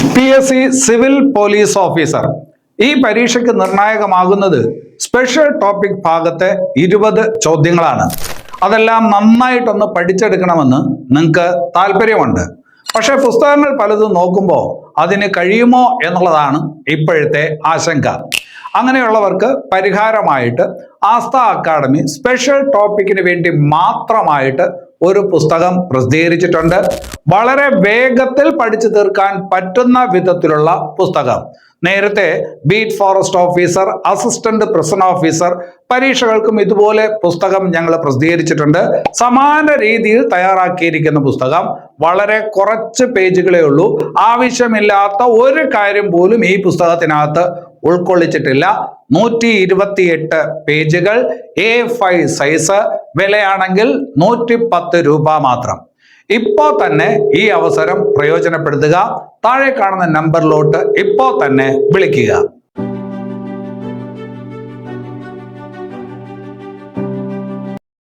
PSC civil police officer ഈ പരീക്ഷയ്ക്ക് നിർണായകമാകുന്നത് special topic ഭാഗത്തെ 20 ചോദ്യങ്ങളാണ്. അതെല്ലാം നന്നായിട്ടൊന്ന് പഠിച്ചെടുക്കണമെന്ന് നിങ്ങൾക്ക് താല്പര്യമുണ്ട്. പക്ഷെ പുസ്തകങ്ങൾ പലതും നോക്കുമ്പോൾ അതിന് കഴിയുമോ എന്നുള്ളതാണ് ഇപ്പോഴത്തെ ആശങ്ക. അങ്ങനെയുള്ളവർക്ക് പരിഹാരമായിട്ട് ആസ്ഥ അക്കാഡമി സ്പെഷ്യൽ ടോപ്പിക്കിന് വേണ്ടി മാത്രമായിട്ട് ഒരു പുസ്തകം പ്രസിദ്ധീകരിച്ചിട്ടുണ്ട്. വളരെ വേഗത്തിൽ പഠിച്ചു തീർക്കാൻ പറ്റുന്ന വിധത്തിലുള്ള പുസ്തകം. നേരത്തെ beat forest officer, assistant prison officer പരീക്ഷകൾക്കും ഇതുപോലെ പുസ്തകം ഞങ്ങൾ പ്രസിദ്ധീകരിച്ചിട്ടുണ്ട്. സമാന രീതിയിൽ തയ്യാറാക്കിയിരിക്കുന്ന പുസ്തകം. വളരെ കുറച്ച് പേജുകളേ ഉള്ളൂ. ആവശ്യമില്ലാത്ത ഒരു കാര്യം പോലും ഈ പുസ്തകത്തിനകത്ത് ഉൾക്കൊള്ളിച്ചിട്ടില്ല. 128 പേജുകൾ, A5 സൈസ്. വിലയാണെങ്കിൽ 110 രൂപ മാത്രം. ഇപ്പോൾ തന്നെ ഈ അവസരം പ്രയോജനപ്പെടുത്തുക. താഴെ കാണുന്ന നമ്പറിലോട്ട് ഇപ്പോൾ തന്നെ വിളിക്കുക.